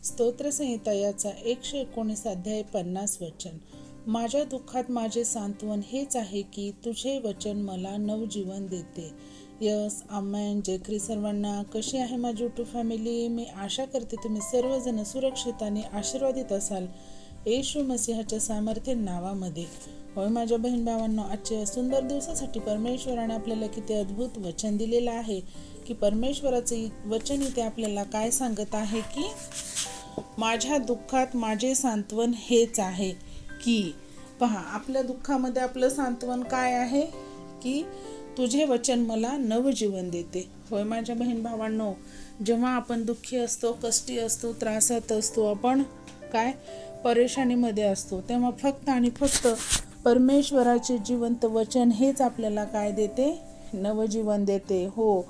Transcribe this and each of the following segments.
स्तोत्रसंहिता याचा 119 अध्याय 50 वचन. माझ्या दुःखात माझे सांत्वन हेच आहे की तुझे वचन मला नवजीवन देते. यस, आमेन. जय ख्रिस्त सर्वांना. कशी आहे माझी यूट्यूब फॅमिली? मी आशा करते तुम्ही सर्वजण सुरक्षित आणि आशीर्वादित असाल येशू मसीहाच्या सामर्थ्य नावामध्ये. होय माझ्या बहीण भावांनो, आजच्या सुंदर दिवसासाठी परमेश्वराने आपल्याला किती अद्भुत वचन दिलेलं आहे की परमेश्वराचे वचन इथे आपल्याला काय सांगत आहे की माझ्या दुःखात माझे सांत्वन हेच आहे की. पहा, आपल्या दुःखामध्ये आपलं सांत्वन काय आहे की तुझे वचन मला नवजीवन देते. होय माझ्या बहीण भावांनो, जेव्हा आपण दुःखी असतो, कष्टी असतो, त्रासात असतो, आपण काय परेशानीमध्ये असतो, तेव्हा फक्त आणि फक्त परमेश्वराचे जिवंत वचन हेच आपल्याला काय देते? नवजीवन देते. हो,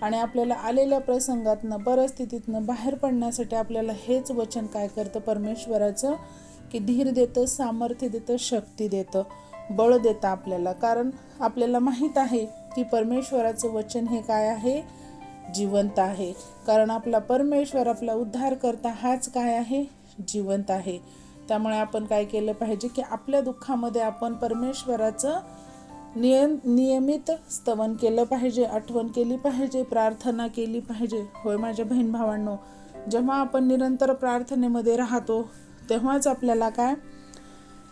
आणि आपल्याला आलेल्या प्रसंगातनं, परिस्थितीतनं बाहेर पडण्यासाठी आपल्याला हेच वचन काय करतं? परमेश्वराचं की धीर देतं, सामर्थ्य देतं, शक्ती देतं, बळ देतं आपल्याला. कारण आपल्याला माहीत आहे की परमेश्वराचं वचन हे काय आहे? जिवंत आहे. कारण आपला परमेश्वर, आपला उद्धार करता हाच काय आहे? जिवंत आहे. त्यामुळे आपण काय केलं पाहिजे की आपल्या दुःखामध्ये आपण परमेश्वराचं नियमित स्तवन केलं पाहिजे, आठवण केली पाहिजे, प्रार्थना केली पाहिजे. होय माझ्या बहीण भावांनो, जेव्हा आपण निरंतर प्रार्थनेमध्ये राहतो तेव्हाच आपल्याला काय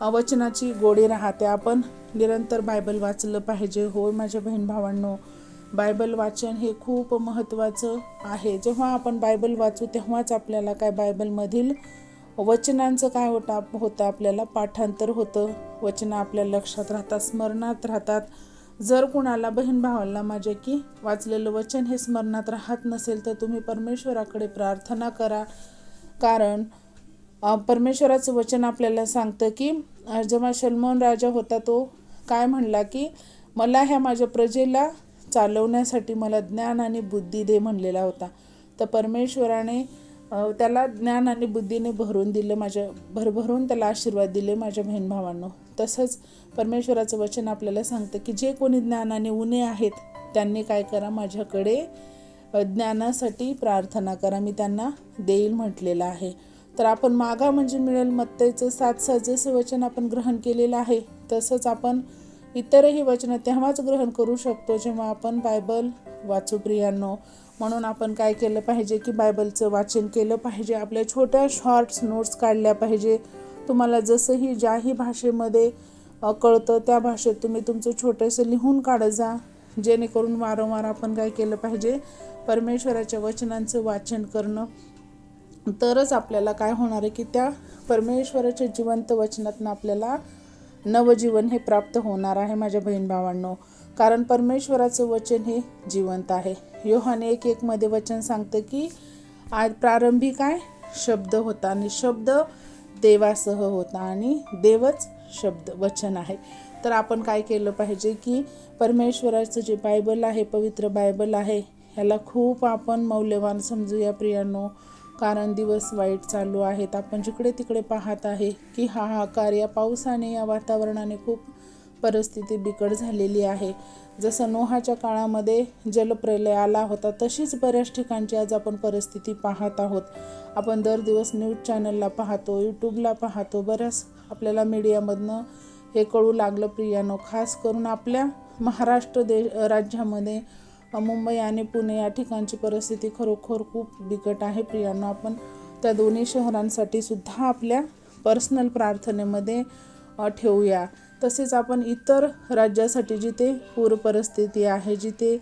वचनाची गोडी राहते. आपण निरंतर बायबल वाचलं पाहिजे. होय माझ्या बहीण भावांनो, बायबल वाचन हे खूप महत्त्वाचं आहे. जेव्हा आपण बायबल वाचू तेव्हाच आपल्याला काय बायबलमधील वचनांचं काय होतं आपल्याला पाठांतर होतं. वचनं आपल्या लक्षात राहतात, स्मरणात राहतात. जर कुणाला बहीण भावाला माझे की वाचलेलं वचन हे स्मरणात राहत नसेल तर तुम्ही परमेश्वराकडे प्रार्थना करा. कारण परमेश्वराचं वचन आपल्याला सांगतं की जेव्हा शलोमोन राजा होता तो काय म्हणला की मला ह्या माझ्या प्रजेला चालवण्यासाठी मला ज्ञान आणि बुद्धी दे म्हणलेला होता. तर परमेश्वराने त्याला ज्ञान आणि बुद्धीने भरून दिलं, भरभरून त्याला आशीर्वाद दिले माझ्या बहीण भावांनो. तसंच परमेश्वराचं वचन आपल्याला सांगतं की जे कोणी ज्ञानाने उणे आहेत त्यांनी काय करा? माझ्याकडे ज्ञानासाठी प्रार्थना करा, मी त्यांना देईल म्हटलेलं आहे. तर आपण मागा म्हणजे मिळेल मत्तेचं 7:7 जसं वचन आपण ग्रहण केलेलं आहे तसंच आपण इतरही वचनं तेव्हाच ग्रहण करू शकतो जेव्हा आपण बायबल वाचू प्रियांनो. म्हणून आपण काय केलं पाहिजे की बायबलचं वाचन केलं पाहिजे. आपल्या छोट्या शॉर्ट्स नोट्स काढल्या पाहिजे. तुम्हाला जसंही ज्याही भाषेमध्ये कळतं त्या भाषेत तुम्ही तुमचं छोटंसं लिहून काढत जा, जेणेकरून वारंवार आपण काय केलं पाहिजे? परमेश्वराच्या वचनांचं वाचन करणं. तरच आपल्याला काय होणार आहे की त्या परमेश्वराच्या जिवंत वचनातनं आपल्याला नवजीवन हे प्राप्त होणार आहे माझ्या बहीण भावांनो. कारण परमेश्वराचं वचन हे जिवंत आहे. योहान 1:1 मध्ये वचन सांगतं की आज प्रारंभी काय शब्द होता आणि शब्द देवासह होता आणि देवच शब्द वचन आहे. तर आपण काय केलं पाहिजे की परमेश्वराचं जे बायबल आहे, पवित्र बायबल आहे, ह्याला खूप आपण मौल्यवान समजूया प्रियांनो. कारण दिवस वाईट चालू आहेत. आपण जिकडे तिकडे पाहत आहे की हाहाकार, या पावसाने, या वातावरणाने खूप परिस्थिती बिकट झालेली आहे. जसं नोहाच्या काळामध्ये जलप्रलय आला होता तशीच बऱ्याच ठिकाणची आज आपण परिस्थिती पाहत आहोत. आपण दर दिवस न्यूज चॅनलला पाहतो, यूट्यूबला पाहतो, बऱ्याच आपल्याला मीडियामधनं हे कळू लागलं प्रियानो. खास करून आपल्या महाराष्ट्र राज्यामध्ये मुंबई आणि पुणे या ठिकाणची परिस्थिती खरोखर खूप बिकट आहे प्रियांनो. आपण त्या दोन्ही शहरांसाठी सुद्धा आपल्या पर्सनल प्रार्थनेमध्ये ठेवूया. तसेच आपण इतर राज्यासाठी जिथे पूर परिस्थिती आहे, जिथे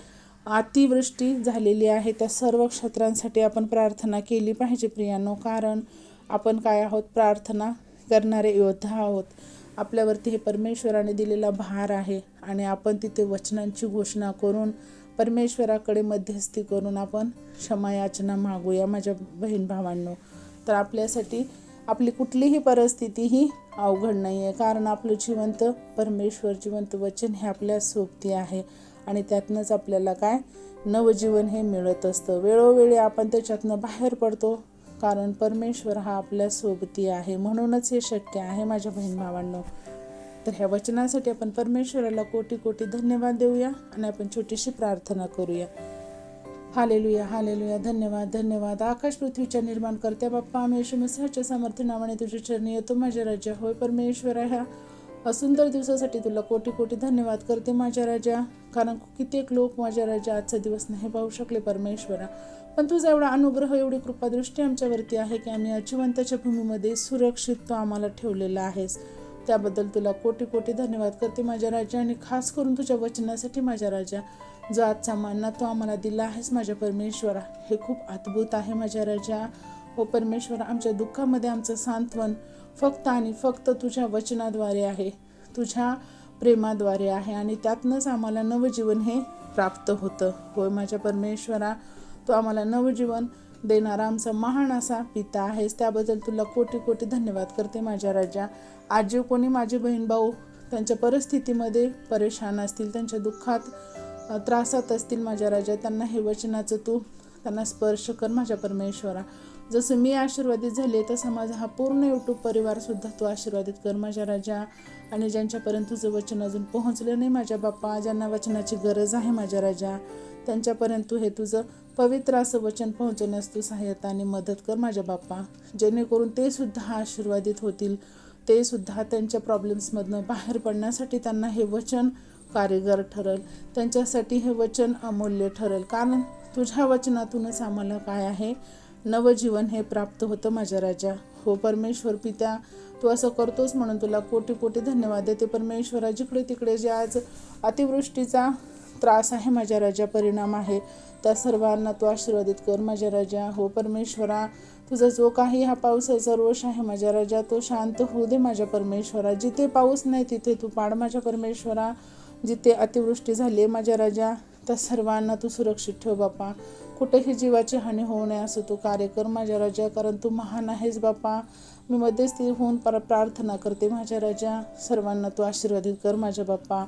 अतिवृष्टी झालेली आहे, त्या सर्व क्षेत्रांसाठी आपण प्रार्थना केली पाहिजे प्रियांनो. कारण आपण काय आहोत? प्रार्थना करणारे योद्धा आहोत. आपल्यावरती हे परमेश्वराने दिलेला भार आहे आणि आपण तिथे वचनांची घोषणा करून परमेश्वराकडे मध्यस्थी करून आपण क्षमायाचना मागूया माझ्या बहीण भावांनो. तर आपल्यासाठी आपली कुठलीही परिस्थिती ही अवघड नाही आहे. कारण आपलं जिवंत परमेश्वर, जिवंत वचन हे आपल्या सोबती आहे आणि त्यातनंच आपल्याला काय नवजीवन हे मिळत असतं. वेळोवेळी आपण त्याच्यातनं बाहेर पडतो कारण परमेश्वर हा आपल्या सोबती आहे. म्हणूनच हे शक्य आहे माझ्या बहीण भावांनो. तर ह्या वचनासाठी आपण परमेश्वराला कोटी कोटी धन्यवाद देऊया आणि आपण छोटीशी प्रार्थना करूया. Hallelujah hallelujah. धन्यवाद धन्यवाद. आकाश पृथ्वीच्या निर्माण करत्या बाप्पा, आम्ही येशू मसीहाच्या सामर्थ्य नावाने तुझ्या चरणी येतो माझ्या राजा. होय परमेश्वरा, ह्या सुंदर दिवसासाठी तुला कोटी कोटी धन्यवाद करते माझ्या राजा. कारण कित्येक लोक माझ्या राजा आजचा दिवस नाही पाहू शकले परमेश्वरा, पण तुझा एवढा अनुग्रह, एवढी कृपादृष्टी आमच्यावरती आहे की आम्ही जिवंताच्या भूमीमध्ये सुरक्षित तू आम्हाला ठेवलेला आहेस. त्याबद्दल तुला कोटी कोटी धन्यवाद करते माझ्या राजा. आणि खास करून तुझ्या वचनासाठी माझ्या राजा, जो आजचा मानना तू आम्हाला दिला आहेस माझ्या परमेश्वरा, हे खूप अद्भुत आहे माझ्या राजा. हो परमेश्वरा, आमच्या दुःखामध्ये आमचं सांत्वन फक्त आणि फक्त तुझ्या वचनाद्वारे आहे, तुझ्या प्रेमाद्वारे आहे, आणि त्यातनंच आम्हाला नवजीवन हे प्राप्त होतं. होय माझ्या परमेश्वरा, तू आम्हाला नवजीवन देणारा आमचा महान असा पिता आहेस. त्याबद्दल तुला कोटी कोटी धन्यवाद करते माझ्या राजा. आज जे कोणी माझे बहीण भाऊ त्यांच्या परिस्थितीमध्ये परेशान असतील, त्यांच्या दुःखात त्रासात असतील माझ्या राजा, त्यांना हे वचनाचं तू त्यांना स्पर्श कर माझ्या परमेश्वरा. जसं मी आशीर्वादित झाले तसं माझा हा पूर्ण यूट्यूब परिवारसुद्धा तू आशीर्वादित कर माझ्या राजा. आणि ज्यांच्यापर्यंत तुझं वचन अजून पोहोचलं नाही माझ्या बाप्पा, ज्यांना वचनाची गरज आहे माझ्या राजा, त्यांच्यापर्यंत तू हे तुझं पवित्र असं वचन पोहोचवण्यास तू सहाय्यता आणि मदत कर माझ्या बाप्पा, जेणेकरून ते सुद्धा आशीर्वादित होतील, ते सुद्धा त्यांच्या प्रॉब्लेम्समधनं बाहेर पडण्यासाठी त्यांना हे वचन कारीगर ठरेल, त्यांच्यासाठी हे वचन अमूल्य ठरेल. कारण तुझ्या वचनातूनच आम्हाला काय आहे, नवजीवन हे प्राप्त होतं माझ्या राजा. हो परमेश्वर पित्या, तू असं करतोस म्हणून तुला कोटी कोटी धन्यवाद देते परमेश्वरा. जिकडे तिकडे जे आज अतिवृष्टीचा त्रास आहे माझ्या राजा, परिणाम आहे, त्या सर्वांना तू आशीर्वादित कर माझ्या राजा. हो परमेश्वरा, तुझा जो काही हा पावसाचा रोष आहे माझ्या राजा, तो शांत होऊ दे माझ्या परमेश्वरा. जिथे पाऊस नाही तिथे तू पाड माझ्या परमेश्वरा. जिथे अतिवृष्टी झाली माझ्या राजा, त्या सर्वांना तू सुरक्षित ठेव बापा. कुठेही जीवाची हानी होऊ नये असं तू कार्य कर माझ्या राजा, कारण तू महान आहेस बापा. मी मध्यस्थी होऊन प्रार्थना करते माझ्या राजा, सर्वांना तू आशीर्वादित कर माझ्या बाप्पा.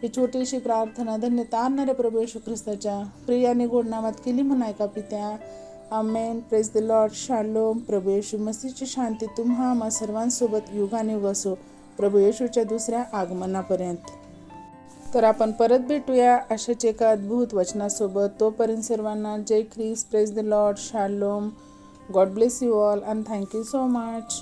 ही छोटीशी प्रार्थना धन्यता आणणाऱ्या प्रभू येशू ख्रिस्ताच्या प्रियाने गोड नावात केली म्हणाय का पित्या. आमेन. Praise the lord. शालोम. प्रभू येशू मसीहची शांती तुम्हा आम्हा सर्वांसोबत युगाने असो, प्रभू येशूच्या दुसऱ्या आगमनापर्यंत. तर आपण परत भेटूया अशाच एका अद्भुत वचनासोबत. तोपर्यंत सर्वांना जय ख्रिस्ट. Praise the lord. शालोम. God bless you all and thank you so much.